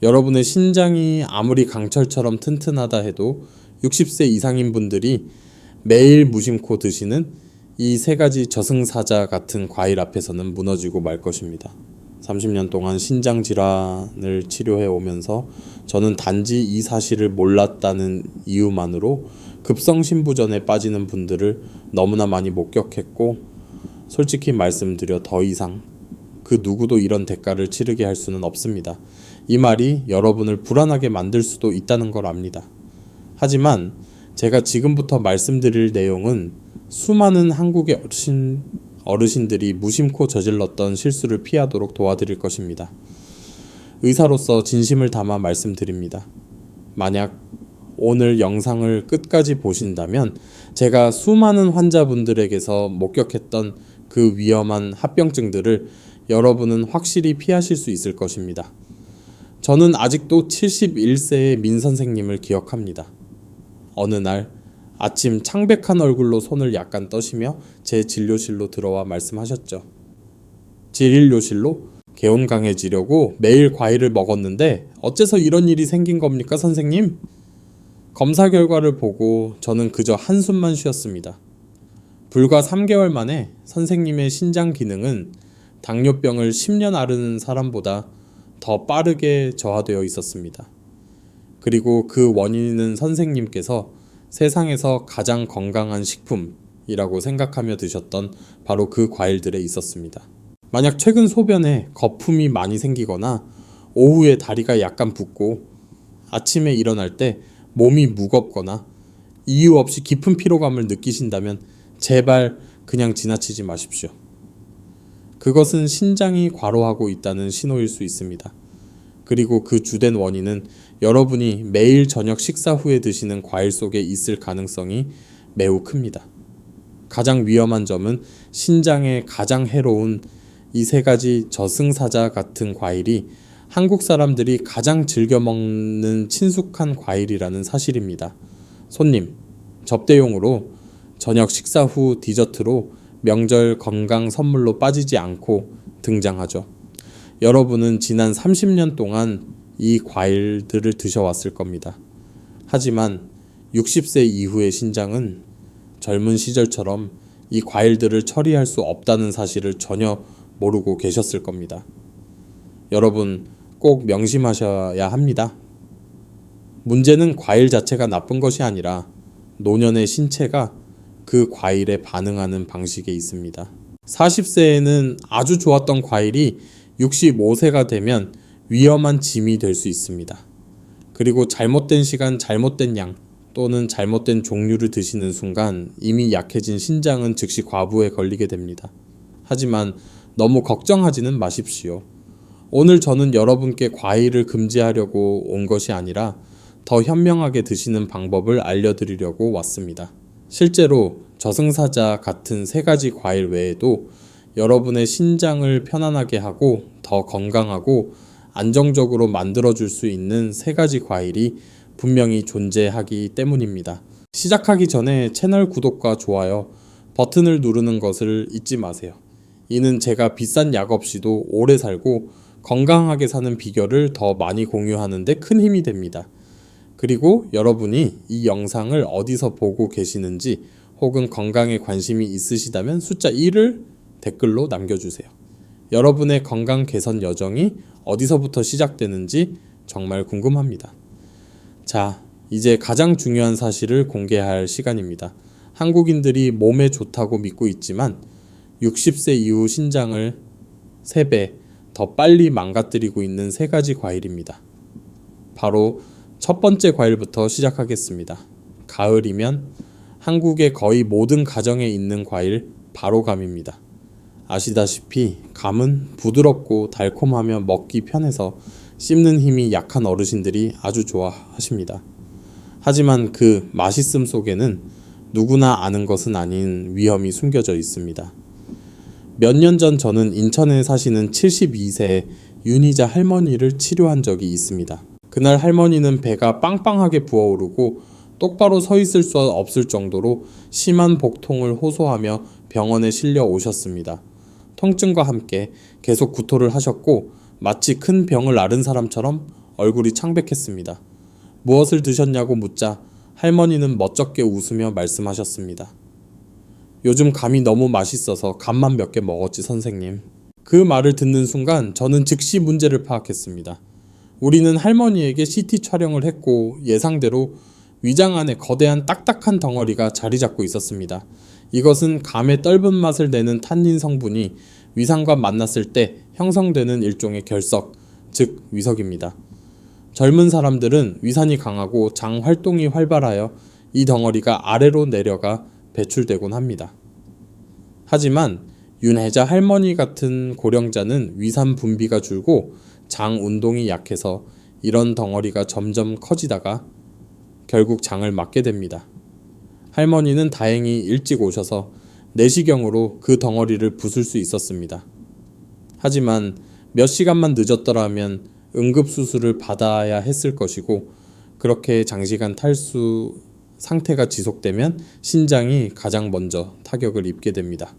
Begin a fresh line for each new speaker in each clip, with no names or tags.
여러분의 신장이 아무리 강철처럼 튼튼하다 해도 60세 이상인 분들이 매일 무심코 드시는 이 세 가지 저승사자 같은 과일 앞에서는 무너지고 말 것입니다. 30년 동안 신장 질환을 치료해 오면서 저는 단지 이 사실을 몰랐다는 이유만으로 급성신부전에 빠지는 분들을 너무나 많이 목격했고, 솔직히 말씀드려 더 이상 그 누구도 이런 대가를 치르게 할 수는 없습니다. 이 말이 여러분을 불안하게 만들 수도 있다는 걸 압니다. 하지만 제가 지금부터 말씀드릴 내용은 수많은 한국의 어르신들이 무심코 저질렀던 실수를 피하도록 도와드릴 것입니다. 의사로서 진심을 담아 말씀드립니다. 만약 오늘 영상을 끝까지 보신다면 제가 수많은 환자분들에게서 목격했던 그 위험한 합병증들을 여러분은 확실히 피하실 수 있을 것입니다. 저는 아직도 71세의 민 선생님을 기억합니다. 어느 날 아침 창백한 얼굴로 손을 약간 떠시며 제 진료실로 들어와 말씀하셨죠. 진료실로? 개운 강해지려고 매일 과일을 먹었는데 어째서 이런 일이 생긴 겁니까, 선생님? 검사 결과를 보고 저는 그저 한숨만 쉬었습니다. 불과 3개월 만에 선생님의 신장 기능은 당뇨병을 10년 앓은 사람보다 더 빠르게 저하되어 있었습니다. 그리고 그 원인은 선생님께서 세상에서 가장 건강한 식품이라고 생각하며 드셨던 바로 그 과일들에 있었습니다. 만약 최근 소변에 거품이 많이 생기거나 오후에 다리가 약간 붓고 아침에 일어날 때 몸이 무겁거나 이유 없이 깊은 피로감을 느끼신다면 제발 그냥 지나치지 마십시오. 그것은 신장이 과로하고 있다는 신호일 수 있습니다. 그리고 그 주된 원인은 여러분이 매일 저녁 식사 후에 드시는 과일 속에 있을 가능성이 매우 큽니다. 가장 위험한 점은 신장에 가장 해로운 이 세 가지 저승사자 같은 과일이 한국 사람들이 가장 즐겨 먹는 친숙한 과일이라는 사실입니다. 손님, 접대용으로 저녁 식사 후 디저트로 명절 건강 선물로 빠지지 않고 등장하죠. 여러분은 지난 30년 동안 이 과일들을 드셔왔을 겁니다. 하지만 60세 이후의 신장은 젊은 시절처럼 이 과일들을 처리할 수 없다는 사실을 전혀 모르고 계셨을 겁니다. 여러분 꼭 명심하셔야 합니다. 문제는 과일 자체가 나쁜 것이 아니라 노년의 신체가 그 과일에 반응하는 방식에 있습니다. 40세에는 아주 좋았던 과일이 65세가 되면 위험한 짐이 될 수 있습니다. 그리고 잘못된 시간, 잘못된 양 또는 잘못된 종류를 드시는 순간 이미 약해진 신장은 즉시 과부에 걸리게 됩니다. 하지만 너무 걱정하지는 마십시오. 오늘 저는 여러분께 과일을 금지하려고 온 것이 아니라 더 현명하게 드시는 방법을 알려드리려고 왔습니다. 실제로 저승사자 같은 세 가지 과일 외에도 여러분의 신장을 편안하게 하고 더 건강하고 안정적으로 만들어줄 수 있는 세 가지 과일이 분명히 존재하기 때문입니다. 시작하기 전에 채널 구독과 좋아요 버튼을 누르는 것을 잊지 마세요. 이는 제가 비싼 약 없이도 오래 살고 건강하게 사는 비결을 더 많이 공유하는 데 큰 힘이 됩니다. 그리고 여러분이 이 영상을 어디서 보고 계시는지 혹은 건강에 관심이 있으시다면 숫자 1을 댓글로 남겨주세요. 여러분의 건강 개선 여정이 어디서부터 시작되는지 정말 궁금합니다. 자, 이제 가장 중요한 사실을 공개할 시간입니다. 한국인들이 몸에 좋다고 믿고 있지만 60세 이후 신장을 3배 더 빨리 망가뜨리고 있는 세 가지 과일입니다. 바로 첫 번째 과일부터 시작하겠습니다. 가을이면 한국의 거의 모든 가정에 있는 과일 바로 감입니다. 아시다시피 감은 부드럽고 달콤하며 먹기 편해서 씹는 힘이 약한 어르신들이 아주 좋아하십니다. 하지만 그 맛있음 속에는 누구나 아는 것은 아닌 위험이 숨겨져 있습니다. 몇 년 전 저는 인천에 사시는 72세 윤희자 할머니를 치료한 적이 있습니다. 그날 할머니는 배가 빵빵하게 부어오르고 똑바로 서 있을 수 없을 정도로 심한 복통을 호소하며 병원에 실려 오셨습니다. 통증과 함께 계속 구토를 하셨고 마치 큰 병을 앓은 사람처럼 얼굴이 창백했습니다. 무엇을 드셨냐고 묻자 할머니는 멋쩍게 웃으며 말씀하셨습니다. 요즘 감이 너무 맛있어서 감만 몇 개 먹었지 선생님. 그 말을 듣는 순간 저는 즉시 문제를 파악했습니다. 우리는 할머니에게 CT 촬영을 했고 예상대로 위장 안에 거대한 딱딱한 덩어리가 자리 잡고 있었습니다. 이것은 감의 떫은 맛을 내는 탄닌 성분이 위산과 만났을 때 형성되는 일종의 결석, 즉 위석입니다. 젊은 사람들은 위산이 강하고 장 활동이 활발하여 이 덩어리가 아래로 내려가 배출되곤 합니다. 하지만 윤혜자 할머니 같은 고령자는 위산 분비가 줄고 장 운동이 약해서 이런 덩어리가 점점 커지다가 결국 장을 맞게 됩니다. 할머니는 다행히 일찍 오셔서 내시경으로 그 덩어리를 부술 수 있었습니다. 하지만 몇 시간만 늦었더라면 응급수술을 받아야 했을 것이고 그렇게 장시간 탈수 상태가 지속되면 신장이 가장 먼저 타격을 입게 됩니다.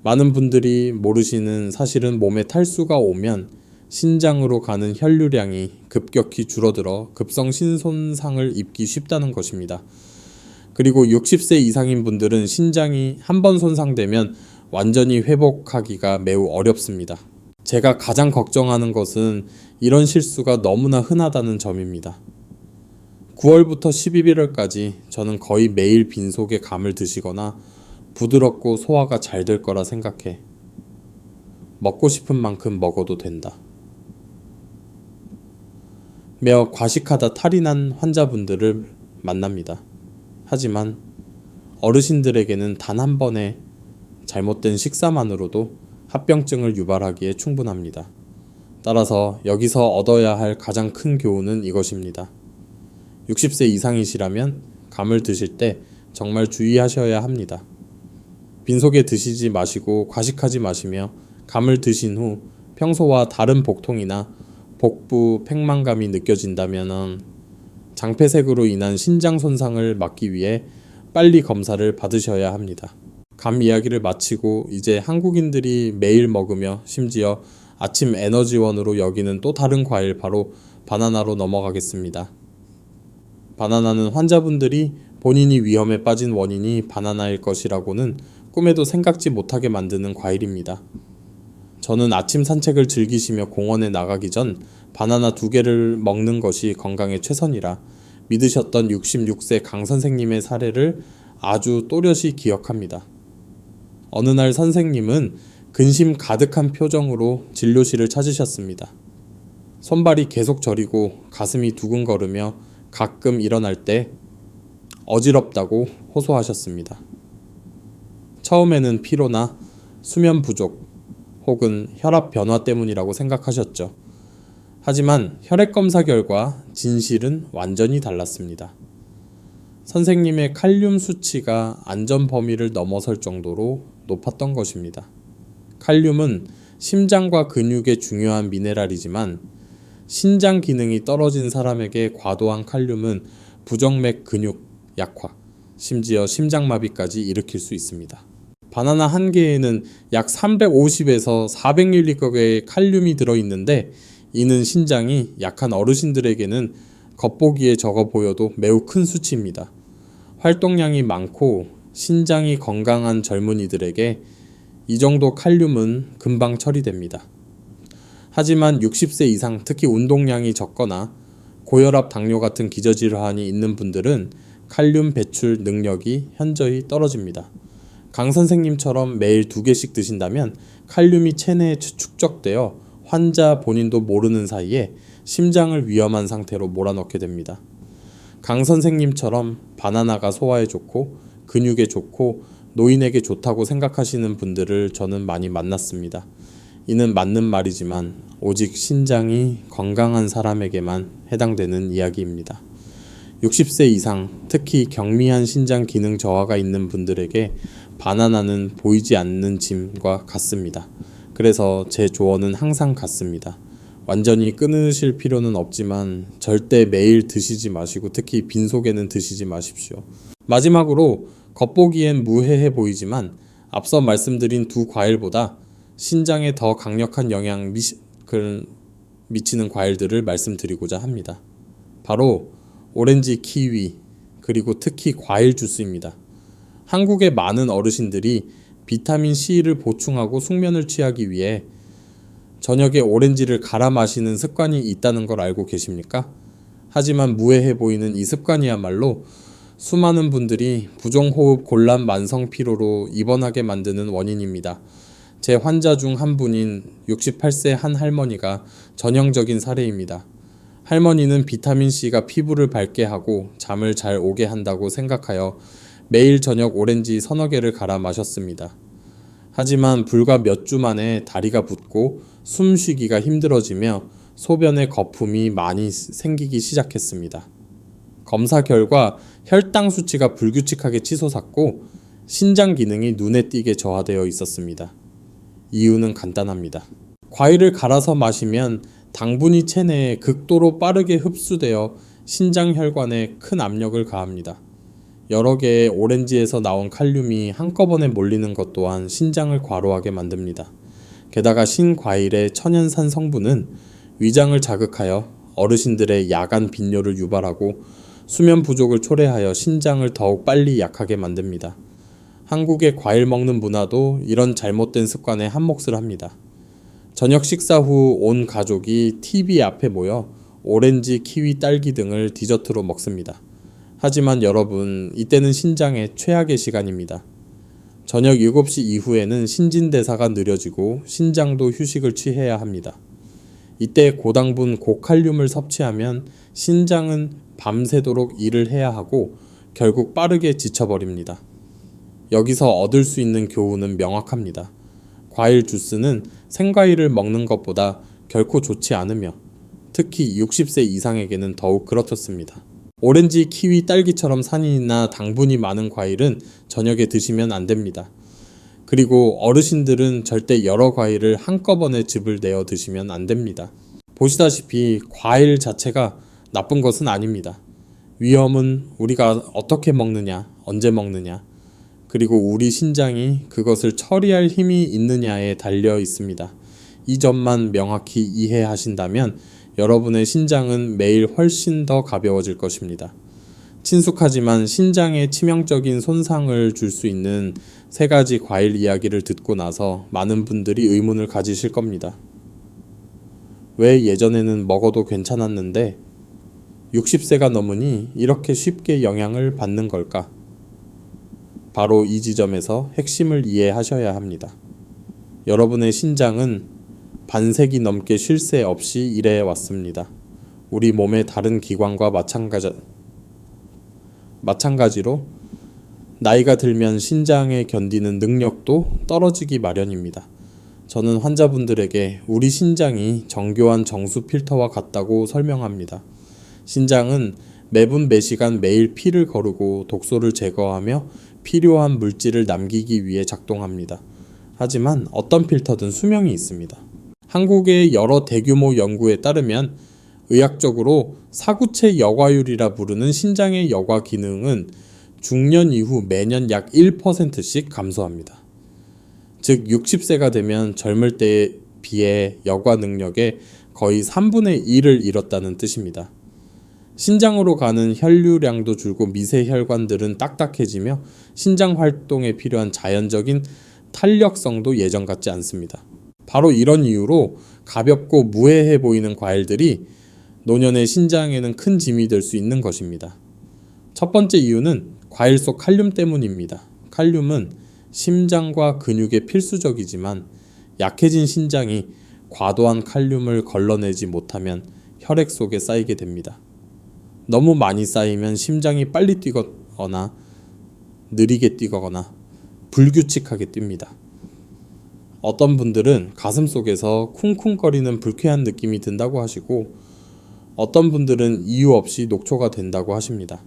많은 분들이 모르시는 사실은 몸에 탈수가 오면 신장으로 가는 혈류량이 급격히 줄어들어 급성신손상을 입기 쉽다는 것입니다. 그리고 60세 이상인 분들은 신장이 한 번 손상되면 완전히 회복하기가 매우 어렵습니다. 제가 가장 걱정하는 것은 이런 실수가 너무나 흔하다는 점입니다. 9월부터 11월까지 저는 거의 매일 빈속에 감을 드시거나 부드럽고 소화가 잘 될 거라 생각해. 먹고 싶은 만큼 먹어도 된다. 며 과식하다 탈이 난 환자분들을 만납니다. 하지만 어르신들에게는 단 한 번의 잘못된 식사만으로도 합병증을 유발하기에 충분합니다. 따라서 여기서 얻어야 할 가장 큰 교훈은 이것입니다. 60세 이상이시라면 감을 드실 때 정말 주의하셔야 합니다. 빈속에 드시지 마시고 과식하지 마시며 감을 드신 후 평소와 다른 복통이나 복부 팽만감이 느껴진다면 장폐색으로 인한 신장 손상을 막기 위해 빨리 검사를 받으셔야 합니다. 감 이야기를 마치고 이제 한국인들이 매일 먹으며 심지어 아침 에너지원으로 여기는 또 다른 과일 바로 바나나로 넘어가겠습니다. 바나나는 환자분들이 본인이 위험에 빠진 원인이 바나나일 것이라고는 꿈에도 생각지 못하게 만드는 과일입니다. 저는 아침 산책을 즐기시며 공원에 나가기 전 바나나 2개를 먹는 것이 건강에 최선이라 믿으셨던 66세 강 선생님의 사례를 아주 또렷이 기억합니다. 어느 날 선생님은 근심 가득한 표정으로 진료실을 찾으셨습니다. 손발이 계속 저리고 가슴이 두근거리며 가끔 일어날 때 어지럽다고 호소하셨습니다. 처음에는 피로나 수면 부족 혹은 혈압 변화 때문이라고 생각하셨죠. 하지만 혈액 검사 결과 진실은 완전히 달랐습니다. 선생님의 칼륨 수치가 안전 범위를 넘어설 정도로 높았던 것입니다. 칼륨은 심장과 근육에 중요한 미네랄이지만 신장 기능이 떨어진 사람에게 과도한 칼륨은 부정맥 근육 약화, 심지어 심장마비까지 일으킬 수 있습니다. 바나나 한 개에는 약 350에서 400mg의 칼륨이 들어있는데 이는 신장이 약한 어르신들에게는 겉보기에 적어 보여도 매우 큰 수치입니다. 활동량이 많고 신장이 건강한 젊은이들에게 이 정도 칼륨은 금방 처리됩니다. 하지만 60세 이상 특히 운동량이 적거나 고혈압, 당뇨 같은 기저질환이 있는 분들은 칼륨 배출 능력이 현저히 떨어집니다. 강 선생님처럼 매일 2개씩 드신다면 칼륨이 체내에 축적되어 환자 본인도 모르는 사이에 심장을 위험한 상태로 몰아넣게 됩니다. 강 선생님처럼 바나나가 소화에 좋고 근육에 좋고 노인에게 좋다고 생각하시는 분들을 저는 많이 만났습니다. 이는 맞는 말이지만 오직 신장이 건강한 사람에게만 해당되는 이야기입니다. 60세 이상, 특히 경미한 신장 기능 저하가 있는 분들에게 바나나는 보이지 않는 짐과 같습니다. 그래서 제 조언은 항상 같습니다. 완전히 끊으실 필요는 없지만 절대 매일 드시지 마시고 특히 빈속에는 드시지 마십시오. 마지막으로 겉보기엔 무해해 보이지만 앞서 말씀드린 두 과일보다 신장에 더 강력한 영향을 미치는 과일들을 말씀드리고자 합니다. 바로 오렌지, 키위, 그리고 특히 과일 주스입니다. 한국의 많은 어르신들이 비타민C를 보충하고 숙면을 취하기 위해 저녁에 오렌지를 갈아 마시는 습관이 있다는 걸 알고 계십니까? 하지만 무해해 보이는 이 습관이야말로 수많은 분들이 부종호흡 곤란 만성 피로로 입원하게 만드는 원인입니다. 제 환자 중 한 분인 68세 한 할머니가 전형적인 사례입니다. 할머니는 비타민C가 피부를 밝게 하고 잠을 잘 오게 한다고 생각하여 매일 저녁 오렌지 서너 개를 갈아 마셨습니다. 하지만 불과 몇 주 만에 다리가 붓고 숨쉬기가 힘들어지며 소변에 거품이 많이 생기기 시작했습니다. 검사 결과 혈당 수치가 불규칙하게 치솟았고 신장 기능이 눈에 띄게 저하되어 있었습니다. 이유는 간단합니다. 과일을 갈아서 마시면 당분이 체내에 극도로 빠르게 흡수되어 신장 혈관에 큰 압력을 가합니다. 여러 개의 오렌지에서 나온 칼륨이 한꺼번에 몰리는 것 또한 신장을 과로하게 만듭니다. 게다가 신과일의 천연산 성분은 위장을 자극하여 어르신들의 야간 빈뇨를 유발하고 수면 부족을 초래하여 신장을 더욱 빨리 약하게 만듭니다. 한국의 과일 먹는 문화도 이런 잘못된 습관에 한몫을 합니다. 저녁 식사 후 온 가족이 TV 앞에 모여 오렌지, 키위, 딸기 등을 디저트로 먹습니다. 하지만 여러분, 이때는 신장의 최악의 시간입니다. 저녁 7시 이후에는 신진대사가 느려지고 신장도 휴식을 취해야 합니다. 이때 고당분, 고칼륨을 섭취하면 신장은 밤새도록 일을 해야 하고 결국 빠르게 지쳐버립니다. 여기서 얻을 수 있는 교훈은 명확합니다. 과일 주스는 생과일을 먹는 것보다 결코 좋지 않으며 특히 60세 이상에게는 더욱 그렇습니다. 오렌지, 키위, 딸기처럼 산이나 당분이 많은 과일은 저녁에 드시면 안 됩니다. 그리고 어르신들은 절대 여러 과일을 한꺼번에 즙을 내어 드시면 안 됩니다. 보시다시피 과일 자체가 나쁜 것은 아닙니다. 위험은 우리가 어떻게 먹느냐, 언제 먹느냐, 그리고 우리 신장이 그것을 처리할 힘이 있느냐에 달려 있습니다. 이 점만 명확히 이해하신다면 여러분의 신장은 매일 훨씬 더 가벼워질 것입니다. 친숙하지만 신장에 치명적인 손상을 줄 수 있는 3가지 과일 이야기를 듣고 나서 많은 분들이 의문을 가지실 겁니다. 왜 예전에는 먹어도 괜찮았는데 60세가 넘으니 이렇게 쉽게 영향을 받는 걸까? 바로 이 지점에서 핵심을 이해하셔야 합니다. 여러분의 신장은 반세기 넘게 쉴 새 없이 일해 왔습니다. 우리 몸의 다른 기관과 마찬가지로 나이가 들면 신장에 견디는 능력도 떨어지기 마련입니다. 저는 환자분들에게 우리 신장이 정교한 정수 필터와 같다고 설명합니다. 신장은 매분 매시간 매일 피를 거르고 독소를 제거하며 필요한 물질을 남기기 위해 작동합니다. 하지만 어떤 필터든 수명이 있습니다. 한국의 여러 대규모 연구에 따르면 의학적으로 사구체 여과율이라 부르는 신장의 여과 기능은 중년 이후 매년 약 1%씩 감소합니다. 즉 60세가 되면 젊을 때에 비해 여과 능력의 거의 3분의 1을 잃었다는 뜻입니다. 신장으로 가는 혈류량도 줄고 미세 혈관들은 딱딱해지며 신장 활동에 필요한 자연적인 탄력성도 예전 같지 않습니다. 바로 이런 이유로 가볍고 무해해 보이는 과일들이 노년의 신장에는 큰 짐이 될 수 있는 것입니다. 첫 번째 이유는 과일 속 칼륨 때문입니다. 칼륨은 심장과 근육에 필수적이지만 약해진 신장이 과도한 칼륨을 걸러내지 못하면 혈액 속에 쌓이게 됩니다. 너무 많이 쌓이면 심장이 빨리 뛰거나 느리게 뛰거나 불규칙하게 뜁니다. 어떤 분들은 가슴 속에서 쿵쿵거리는 불쾌한 느낌이 든다고 하시고 어떤 분들은 이유 없이 녹초가 된다고 하십니다.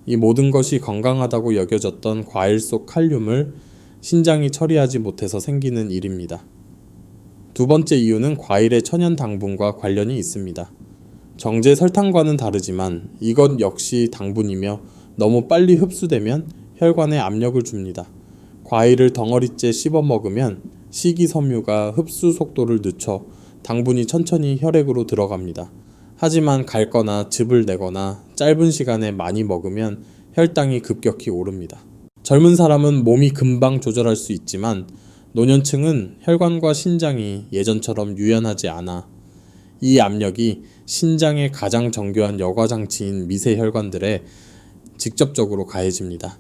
이 모든 것이 건강하다고 여겨졌던 과일 속 칼륨을 신장이 처리하지 못해서 생기는 일입니다. 두 번째 이유는 과일의 천연 당분과 관련이 있습니다. 정제 설탕과는 다르지만 이것 역시 당분이며 너무 빨리 흡수되면 혈관에 압력을 줍니다. 과일을 덩어리째 씹어 먹으면 식이섬유가 흡수 속도를 늦춰 당분이 천천히 혈액으로 들어갑니다. 하지만 갈거나 즙을 내거나 짧은 시간에 많이 먹으면 혈당이 급격히 오릅니다. 젊은 사람은 몸이 금방 조절할 수 있지만 노년층은 혈관과 신장이 예전처럼 유연하지 않아 이 압력이 신장의 가장 정교한 여과장치인 미세혈관들에 직접적으로 가해집니다.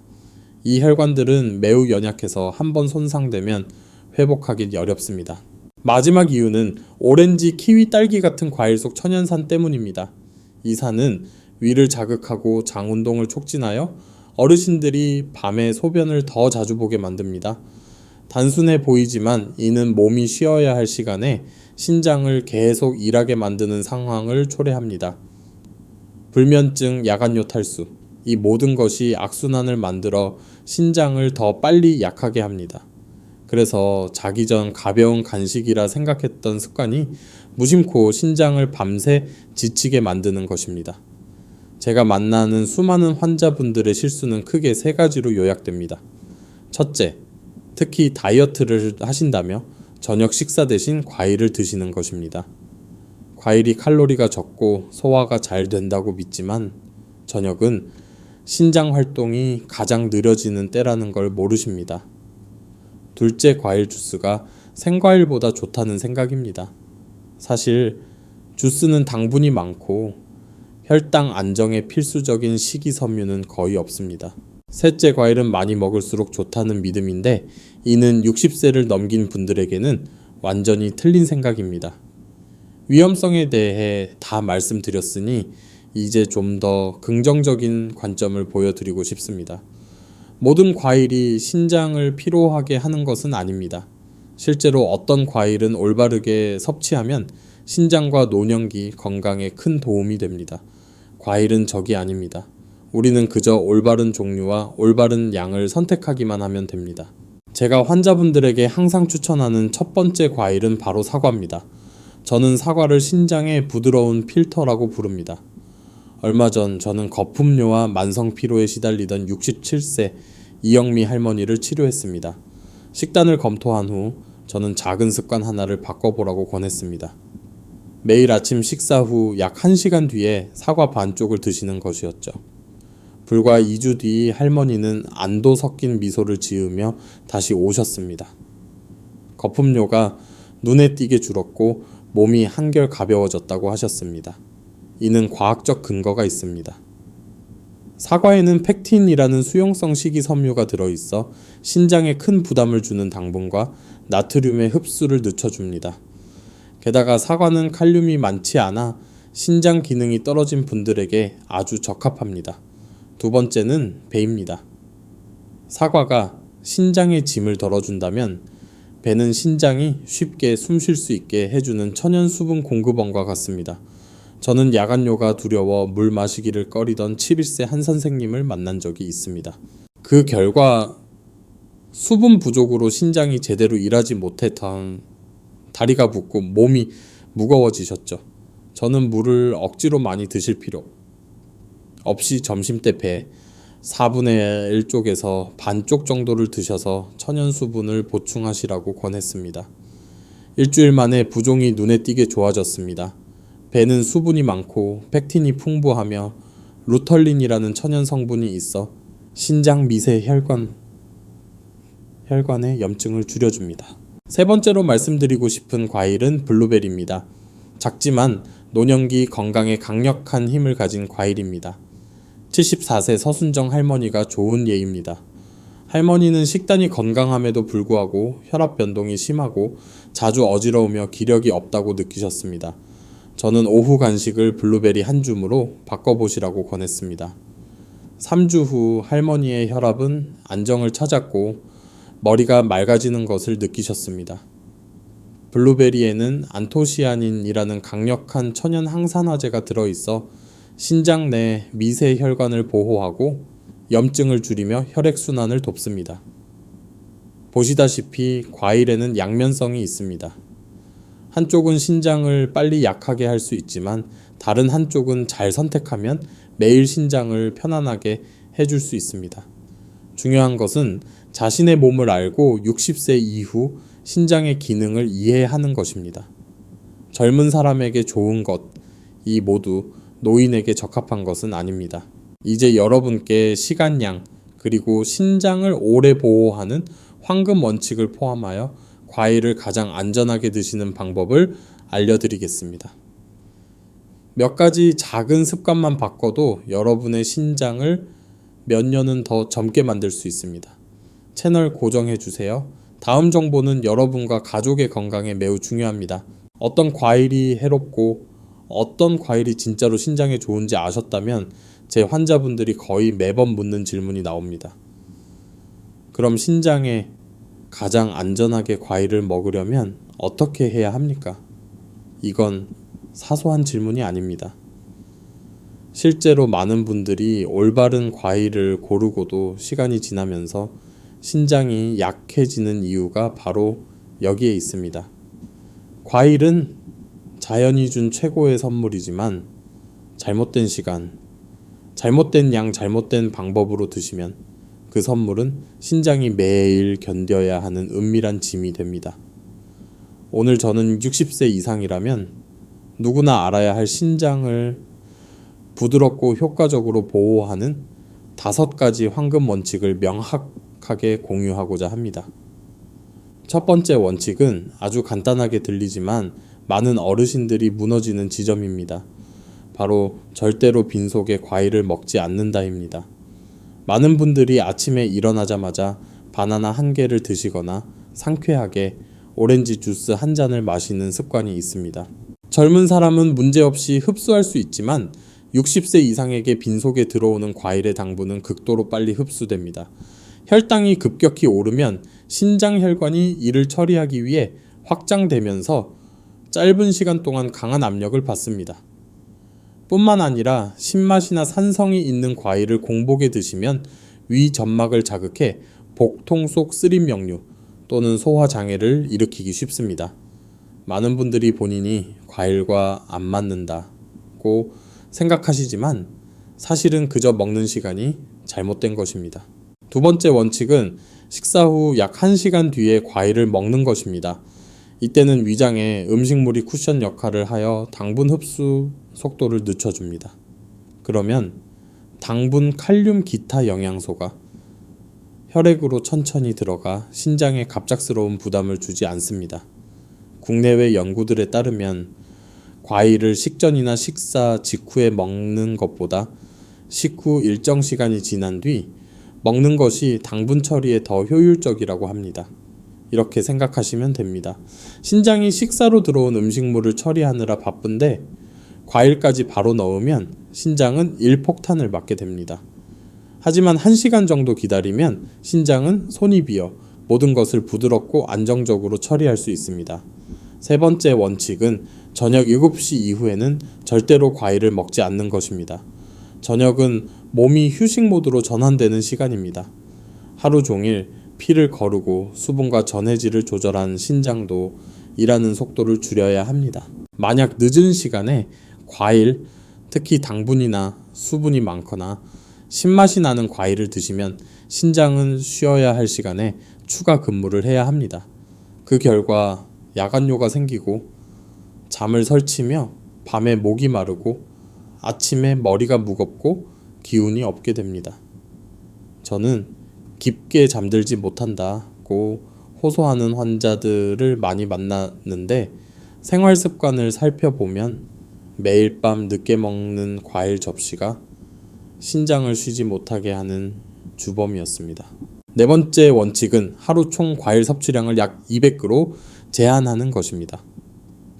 이 혈관들은 매우 연약해서 한번 손상되면 회복하기 어렵습니다. 마지막 이유는 오렌지, 키위, 딸기 같은 과일 속 천연산 때문입니다. 이 산은 위를 자극하고 장 운동을 촉진하여 어르신들이 밤에 소변을 더 자주 보게 만듭니다. 단순해 보이지만 이는 몸이 쉬어야 할 시간에 신장을 계속 일하게 만드는 상황을 초래합니다. 불면증, 야간요 탈수, 이 모든 것이 악순환을 만들어 신장을 더 빨리 약하게 합니다. 그래서 자기 전 가벼운 간식이라 생각했던 습관이 무심코 신장을 밤새 지치게 만드는 것입니다. 제가 만나는 수많은 환자분들의 실수는 크게 세 가지로 요약됩니다. 첫째, 특히 다이어트를 하신다며 저녁 식사 대신 과일을 드시는 것입니다. 과일이 칼로리가 적고 소화가 잘 된다고 믿지만 저녁은 신장 활동이 가장 느려지는 때라는 걸 모르십니다. 둘째, 과일 주스가 생과일보다 좋다는 생각입니다. 사실 주스는 당분이 많고 혈당 안정에 필수적인 식이섬유는 거의 없습니다. 셋째, 과일은 많이 먹을수록 좋다는 믿음인데 이는 60세를 넘긴 분들에게는 완전히 틀린 생각입니다. 위험성에 대해 다 말씀드렸으니 이제 좀 더 긍정적인 관점을 보여드리고 싶습니다. 모든 과일이 신장을 피로하게 하는 것은 아닙니다. 실제로 어떤 과일은 올바르게 섭취하면 신장과 노년기 건강에 큰 도움이 됩니다. 과일은 적이 아닙니다. 우리는 그저 올바른 종류와 올바른 양을 선택하기만 하면 됩니다. 제가 환자분들에게 항상 추천하는 첫 번째 과일은 바로 사과입니다. 저는 사과를 신장의 부드러운 필터라고 부릅니다. 얼마 전 저는 거품료와 만성 피로에 시달리던 67세 이영미 할머니를 치료했습니다. 식단을 검토한 후 저는 작은 습관 하나를 바꿔보라고 권했습니다. 매일 아침 식사 후 약 1시간 뒤에 사과 반쪽을 드시는 것이었죠. 불과 2주 뒤 할머니는 안도 섞인 미소를 지으며 다시 오셨습니다. 거품료가 눈에 띄게 줄었고 몸이 한결 가벼워졌다고 하셨습니다. 이는 과학적 근거가 있습니다. 사과에는 팩틴이라는 수용성 식이섬유가 들어있어 신장에 큰 부담을 주는 당분과 나트륨의 흡수를 늦춰줍니다. 게다가 사과는 칼륨이 많지 않아 신장 기능이 떨어진 분들에게 아주 적합합니다. 두 번째는 배입니다. 사과가 신장의 짐을 덜어준다면 배는 신장이 쉽게 숨 쉴 수 있게 해주는 천연 수분 공급원과 같습니다. 저는 야간요가 두려워 물 마시기를 꺼리던 71세 한 선생님을 만난 적이 있습니다. 그 결과 수분 부족으로 신장이 제대로 일하지 못했던 다리가 붓고 몸이 무거워지셨죠. 저는 물을 억지로 많이 드실 필요 없이 점심때 배 4분의 1 쪽에서 반쪽 정도를 드셔서 천연 수분을 보충하시라고 권했습니다. 일주일 만에 부종이 눈에 띄게 좋아졌습니다. 배는 수분이 많고 팩틴이 풍부하며 루털린이라는 천연 성분이 있어 신장 미세 혈관의 염증을 줄여줍니다. 세 번째로 말씀드리고 싶은 과일은 블루베리입니다. 작지만 노년기 건강에 강력한 힘을 가진 과일입니다. 74세 서순정 할머니가 좋은 예입니다. 할머니는 식단이 건강함에도 불구하고 혈압 변동이 심하고 자주 어지러우며 기력이 없다고 느끼셨습니다. 저는 오후 간식을 블루베리 한 줌으로 바꿔보시라고 권했습니다. 3주 후 할머니의 혈압은 안정을 찾았고 머리가 맑아지는 것을 느끼셨습니다. 블루베리에는 안토시아닌이라는 강력한 천연 항산화제가 들어있어 신장 내 미세 혈관을 보호하고 염증을 줄이며 혈액순환을 돕습니다. 보시다시피 과일에는 양면성이 있습니다. 한쪽은 신장을 빨리 약하게 할 수 있지만 다른 한쪽은 잘 선택하면 매일 신장을 편안하게 해줄 수 있습니다. 중요한 것은 자신의 몸을 알고 60세 이후 신장의 기능을 이해하는 것입니다. 젊은 사람에게 좋은 것, 이 모두 노인에게 적합한 것은 아닙니다. 이제 여러분께 시간양 그리고 신장을 오래 보호하는 황금 원칙을 포함하여 과일을 가장 안전하게 드시는 방법을 알려드리겠습니다. 몇 가지 작은 습관만 바꿔도 여러분의 신장을 몇 년은 더 젊게 만들 수 있습니다. 채널 고정해 주세요. 다음 정보는 여러분과 가족의 건강에 매우 중요합니다. 어떤 과일이 해롭고 어떤 과일이 진짜로 신장에 좋은지 아셨다면 제 환자분들이 거의 매번 묻는 질문이 나옵니다. 그럼 신장에 가장 안전하게 과일을 먹으려면 어떻게 해야 합니까? 이건 사소한 질문이 아닙니다. 실제로 많은 분들이 올바른 과일을 고르고도 시간이 지나면서 신장이 약해지는 이유가 바로 여기에 있습니다. 과일은 자연이 준 최고의 선물이지만 잘못된 시간, 잘못된 양, 잘못된 방법으로 드시면 그 선물은 신장이 매일 견뎌야 하는 은밀한 짐이 됩니다. 오늘 저는 60세 이상이라면 누구나 알아야 할 신장을 부드럽고 효과적으로 보호하는 5가지 황금 원칙을 명확하게 공유하고자 합니다. 첫 번째 원칙은 아주 간단하게 들리지만 많은 어르신들이 무너지는 지점입니다. 바로 절대로 빈속에 과일을 먹지 않는다입니다. 많은 분들이 아침에 일어나자마자 바나나 1개를 드시거나 상쾌하게 오렌지 주스 1잔을 마시는 습관이 있습니다. 젊은 사람은 문제없이 흡수할 수 있지만 60세 이상에게 빈속에 들어오는 과일의 당분은 극도로 빨리 흡수됩니다. 혈당이 급격히 오르면 신장 혈관이 이를 처리하기 위해 확장되면서 짧은 시간 동안 강한 압력을 받습니다. 뿐만 아니라 신맛이나 산성이 있는 과일을 공복에 드시면 위 점막을 자극해 복통 속 쓰림역류 또는 소화장애를 일으키기 쉽습니다. 많은 분들이 본인이 과일과 안 맞는다고 생각하시지만 사실은 그저 먹는 시간이 잘못된 것입니다. 두 번째 원칙은 식사 후 약 1시간 뒤에 과일을 먹는 것입니다. 이때는 위장에 음식물이 쿠션 역할을 하여 당분 흡수 속도를 늦춰줍니다. 그러면 당분, 칼륨, 기타 영양소가 혈액으로 천천히 들어가 신장에 갑작스러운 부담을 주지 않습니다. 국내외 연구들에 따르면 과일을 식전이나 식사 직후에 먹는 것보다 식후 일정 시간이 지난 뒤 먹는 것이 당분 처리에 더 효율적이라고 합니다. 이렇게 생각하시면 됩니다. 신장이 식사로 들어온 음식물을 처리하느라 바쁜데 과일까지 바로 넣으면 신장은 일폭탄을 맞게 됩니다. 하지만 1시간 정도 기다리면 신장은 손이 비어 모든 것을 부드럽고 안정적으로 처리할 수 있습니다. 세 번째 원칙은 저녁 7시 이후에는 절대로 과일을 먹지 않는 것입니다. 저녁은 몸이 휴식 모드로 전환되는 시간입니다. 하루 종일 피를 거르고 수분과 전해질을 조절한 신장도 일하는 속도를 줄여야 합니다. 만약 늦은 시간에 과일, 특히 당분이나 수분이 많거나 신맛이 나는 과일을 드시면 신장은 쉬어야 할 시간에 추가 근무를 해야 합니다. 그 결과 야간뇨가 생기고 잠을 설치며 밤에 목이 마르고 아침에 머리가 무겁고 기운이 없게 됩니다. 저는 깊게 잠들지 못한다고 호소하는 환자들을 많이 만났는데 생활 습관을 살펴보면 매일 밤 늦게 먹는 과일 접시가 신장을 쉬지 못하게 하는 주범이었습니다. 네 번째 원칙은 하루 총 과일 섭취량을 약 200g로 제한하는 것입니다.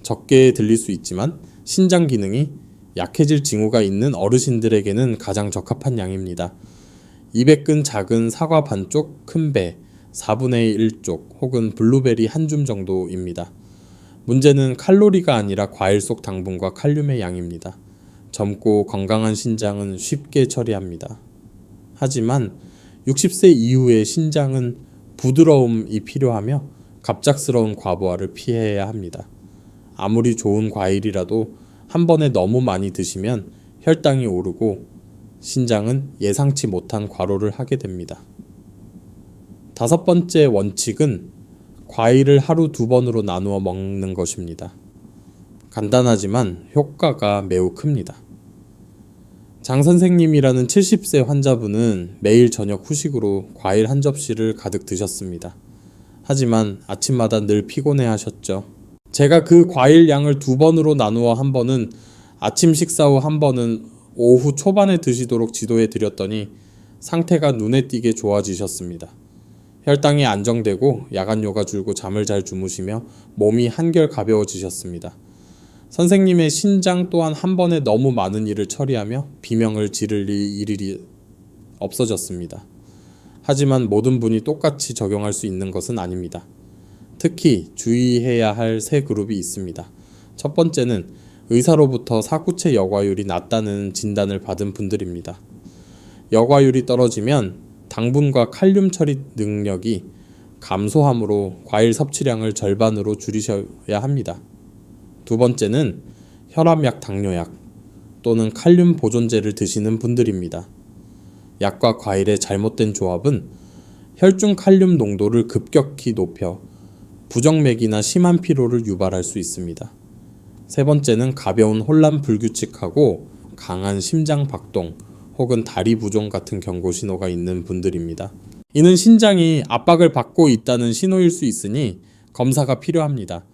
적게 들릴 수 있지만 신장 기능이 약해질 징후가 있는 어르신들에게는 가장 적합한 양입니다. 200근 작은 사과 반쪽, 큰 배, 4분의 1쪽 혹은 블루베리 한 줌 정도입니다. 문제는 칼로리가 아니라 과일 속 당분과 칼륨의 양입니다. 젊고 건강한 신장은 쉽게 처리합니다. 하지만 60세 이후의 신장은 부드러움이 필요하며 갑작스러운 과부하를 피해야 합니다. 아무리 좋은 과일이라도 한 번에 너무 많이 드시면 혈당이 오르고 신장은 예상치 못한 과로를 하게 됩니다. 5번째 원칙은 과일을 하루 2번으로 나누어 먹는 것입니다. 간단하지만 효과가 매우 큽니다. 장 선생님이라는 70세 환자분은 매일 저녁 후식으로 과일 한 접시를 가득 드셨습니다. 하지만 아침마다 늘 피곤해 하셨죠. 제가 그 과일 양을 2번으로 나누어 한 번은 아침 식사 후 한 번은 오후 초반에 드시도록 지도해 드렸더니 상태가 눈에 띄게 좋아지셨습니다. 혈당이 안정되고 야간뇨가 줄고 잠을 잘 주무시며 몸이 한결 가벼워지셨습니다. 선생님의 신장 또한 한 번에 너무 많은 일을 처리하며 비명을 지를 일이 없어졌습니다. 하지만 모든 분이 똑같이 적용할 수 있는 것은 아닙니다. 특히 주의해야 할 세 그룹이 있습니다. 첫 번째는 의사로부터 사구체 여과율이 낮다는 진단을 받은 분들입니다. 여과율이 떨어지면 당분과 칼륨 처리 능력이 감소하므로 과일 섭취량을 절반으로 줄이셔야 합니다. 두 번째는 혈압약, 당뇨약 또는 칼륨 보존제를 드시는 분들입니다. 약과 과일의 잘못된 조합은 혈중 칼륨 농도를 급격히 높여 부정맥이나 심한 피로를 유발할 수 있습니다. 세 번째는 가벼운 혼란 불규칙하고 강한 심장 박동 혹은 다리 부종 같은 경고 신호가 있는 분들입니다. 이는 신장이 압박을 받고 있다는 신호일 수 있으니 검사가 필요합니다.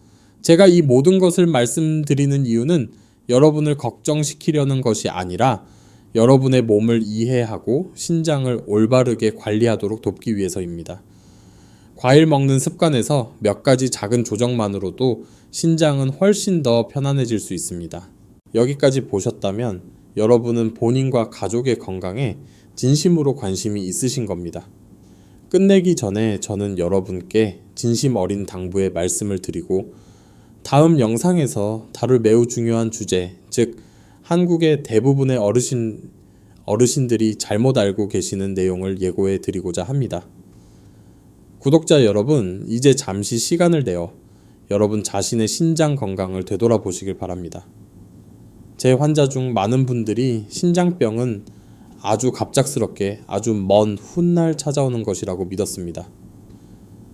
제가 이 모든 것을 말씀드리는 이유는 여러분을 걱정시키려는 것이 아니라 여러분의 몸을 이해하고 신장을 올바르게 관리하도록 돕기 위해서입니다. 과일 먹는 습관에서 몇 가지 작은 조정만으로도 신장은 훨씬 더 편안해질 수 있습니다. 여기까지 보셨다면 여러분은 본인과 가족의 건강에 진심으로 관심이 있으신 겁니다. 끝내기 전에 저는 여러분께 진심 어린 당부의 말씀을 드리고 다음 영상에서 다룰 매우 중요한 주제, 즉 한국의 대부분의 어르신들이 잘못 알고 계시는 내용을 예고해 드리고자 합니다. 구독자 여러분, 이제 잠시 시간을 내어 여러분 자신의 신장 건강을 되돌아보시길 바랍니다. 제 환자 중 많은 분들이 신장병은 아주 갑작스럽게 아주 먼 훗날 찾아오는 것이라고 믿었습니다.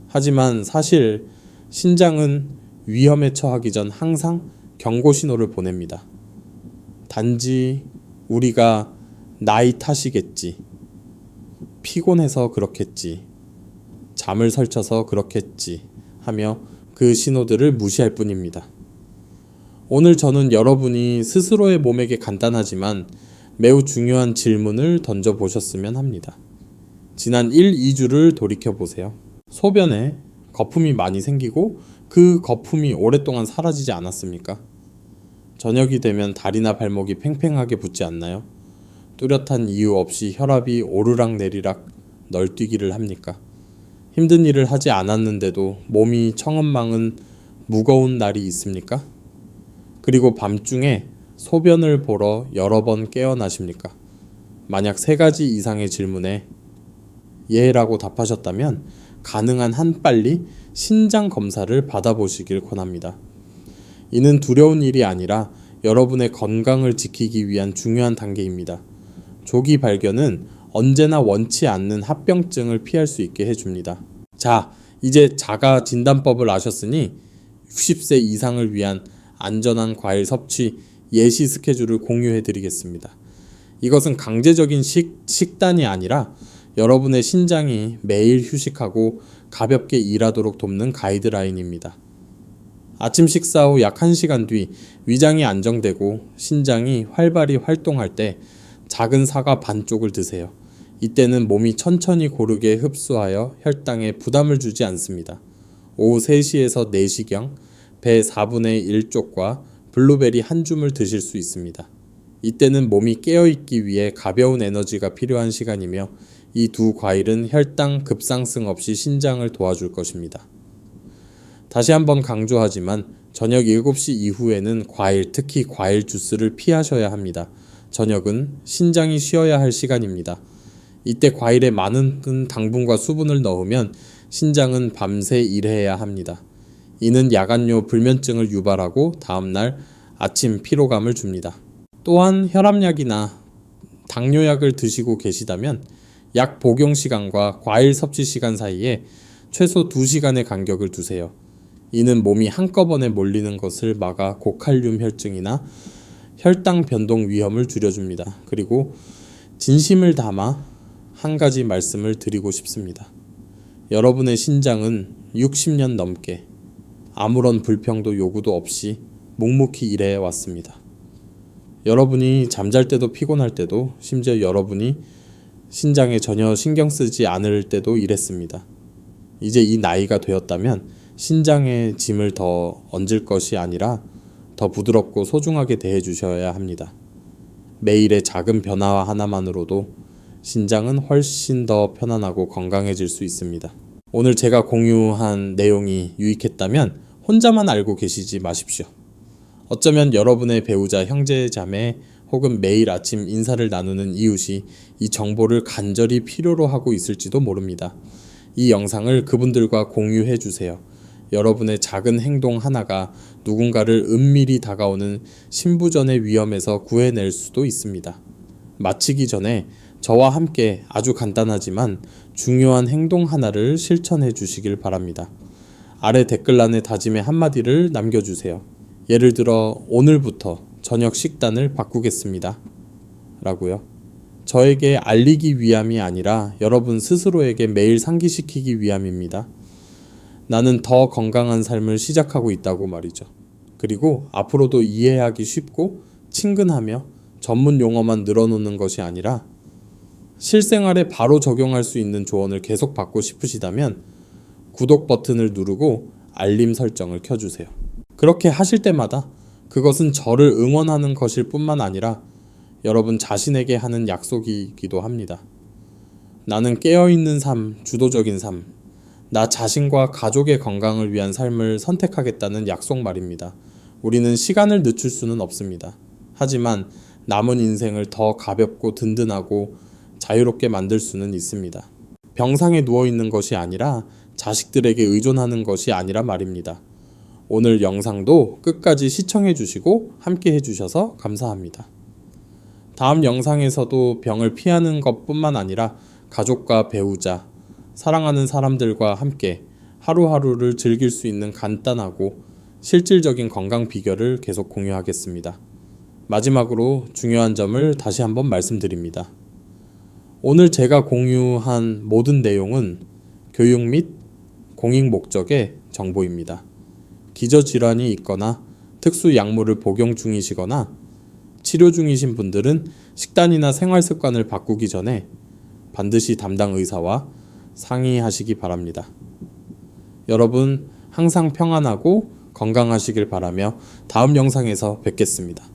하지만 사실 신장은 위험에 처하기 전 항상 경고 신호를 보냅니다. 단지 우리가 나이 탓이겠지, 피곤해서 그렇겠지, 잠을 설쳐서 그렇겠지 하며 그 신호들을 무시할 뿐입니다. 오늘 저는 여러분이 스스로의 몸에게 간단하지만 매우 중요한 질문을 던져보셨으면 합니다. 지난 1, 2주를 돌이켜보세요. 소변에 거품이 많이 생기고 그 거품이 오랫동안 사라지지 않았습니까? 저녁이 되면 다리나 발목이 팽팽하게 붓지 않나요? 뚜렷한 이유 없이 혈압이 오르락내리락 널뛰기를 합니까? 힘든 일을 하지 않았는데도 몸이 청은망은 무거운 날이 있습니까? 그리고 밤중에 소변을 보러 여러 번 깨어나십니까? 만약 3가지 이상의 질문에 예라고 답하셨다면 가능한 한 빨리 신장 검사를 받아보시길 권합니다. 이는 두려운 일이 아니라 여러분의 건강을 지키기 위한 중요한 단계입니다. 조기 발견은 언제나 원치 않는 합병증을 피할 수 있게 해줍니다. 자, 이제 자가 진단법을 아셨으니 60세 이상을 위한 안전한 과일 섭취 예시 스케줄을 공유해 드리겠습니다. 이것은 강제적인 식단이 아니라 여러분의 신장이 매일 휴식하고 가볍게 일하도록 돕는 가이드라인입니다. 아침 식사 후 약 1시간 뒤 위장이 안정되고 신장이 활발히 활동할 때 작은 사과 반쪽을 드세요. 이때는 몸이 천천히 고르게 흡수하여 혈당에 부담을 주지 않습니다. 오후 3시에서 4시경 배 4분의 1쪽과 블루베리 한 줌을 드실 수 있습니다. 이때는 몸이 깨어있기 위해 가벼운 에너지가 필요한 시간이며 이 두 과일은 혈당 급상승 없이 신장을 도와줄 것입니다. 다시 한번 강조하지만 저녁 7시 이후에는 과일, 특히 과일 주스를 피하셔야 합니다. 저녁은 신장이 쉬어야 할 시간입니다. 이때 과일에 많은 당분과 수분을 넣으면 신장은 밤새 일해야 합니다. 이는 야간뇨 불면증을 유발하고 다음날 아침 피로감을 줍니다. 또한 혈압약이나 당뇨약을 드시고 계시다면 약 복용 시간과 과일 섭취 시간 사이에 최소 2시간의 간격을 두세요. 이는 몸이 한꺼번에 몰리는 것을 막아 고칼륨 혈증이나 혈당 변동 위험을 줄여줍니다. 그리고 진심을 담아 한 가지 말씀을 드리고 싶습니다. 여러분의 신장은 60년 넘게 아무런 불평도 요구도 없이 묵묵히 일해 왔습니다. 여러분이 잠잘 때도 피곤할 때도 심지어 여러분이 신장에 전혀 신경 쓰지 않을 때도 일했습니다. 이제 이 나이가 되었다면 신장에 짐을 더 얹을 것이 아니라 더 부드럽고 소중하게 대해 주셔야 합니다. 매일의 작은 변화 하나만으로도 신장은 훨씬 더 편안하고 건강해질 수 있습니다. 오늘 제가 공유한 내용이 유익했다면 혼자만 알고 계시지 마십시오. 어쩌면 여러분의 배우자, 형제, 자매 혹은 매일 아침 인사를 나누는 이웃이 이 정보를 간절히 필요로 하고 있을지도 모릅니다. 이 영상을 그분들과 공유해 주세요. 여러분의 작은 행동 하나가 누군가를 은밀히 다가오는 신부전의 위험에서 구해낼 수도 있습니다. 마치기 전에 저와 함께 아주 간단하지만 중요한 행동 하나를 실천해 주시길 바랍니다. 아래 댓글란에 다짐의 한마디를 남겨주세요. 예를 들어 오늘부터 저녁 식단을 바꾸겠습니다. 라고요. 저에게 알리기 위함이 아니라 여러분 스스로에게 매일 상기시키기 위함입니다. 나는 더 건강한 삶을 시작하고 있다고 말이죠. 그리고 앞으로도 이해하기 쉽고 친근하며 전문 용어만 늘어놓는 것이 아니라 실생활에 바로 적용할 수 있는 조언을 계속 받고 싶으시다면 구독 버튼을 누르고 알림 설정을 켜주세요. 그렇게 하실 때마다 그것은 저를 응원하는 것일 뿐만 아니라 여러분 자신에게 하는 약속이기도 합니다. 나는 깨어있는 삶, 주도적인 삶, 나 자신과 가족의 건강을 위한 삶을 선택하겠다는 약속 말입니다. 우리는 시간을 늦출 수는 없습니다. 하지만 남은 인생을 더 가볍고 든든하고 자유롭게 만들 수는 있습니다. 병상에 누워있는 것이 아니라 자식들에게 의존하는 것이 아니라 말입니다. 오늘 영상도 끝까지 시청해 주시고 함께 해주셔서 감사합니다. 다음 영상에서도 병을 피하는 것뿐만 아니라 가족과 배우자, 사랑하는 사람들과 함께 하루하루를 즐길 수 있는 간단하고 실질적인 건강 비결을 계속 공유하겠습니다. 마지막으로 중요한 점을 다시 한번 말씀드립니다. 오늘 제가 공유한 모든 내용은 교육 및 공익 목적의 정보입니다. 기저질환이 있거나 특수 약물을 복용 중이시거나 치료 중이신 분들은 식단이나 생활 습관을 바꾸기 전에 반드시 담당 의사와 상의하시기 바랍니다. 여러분 항상 평안하고 건강하시길 바라며 다음 영상에서 뵙겠습니다.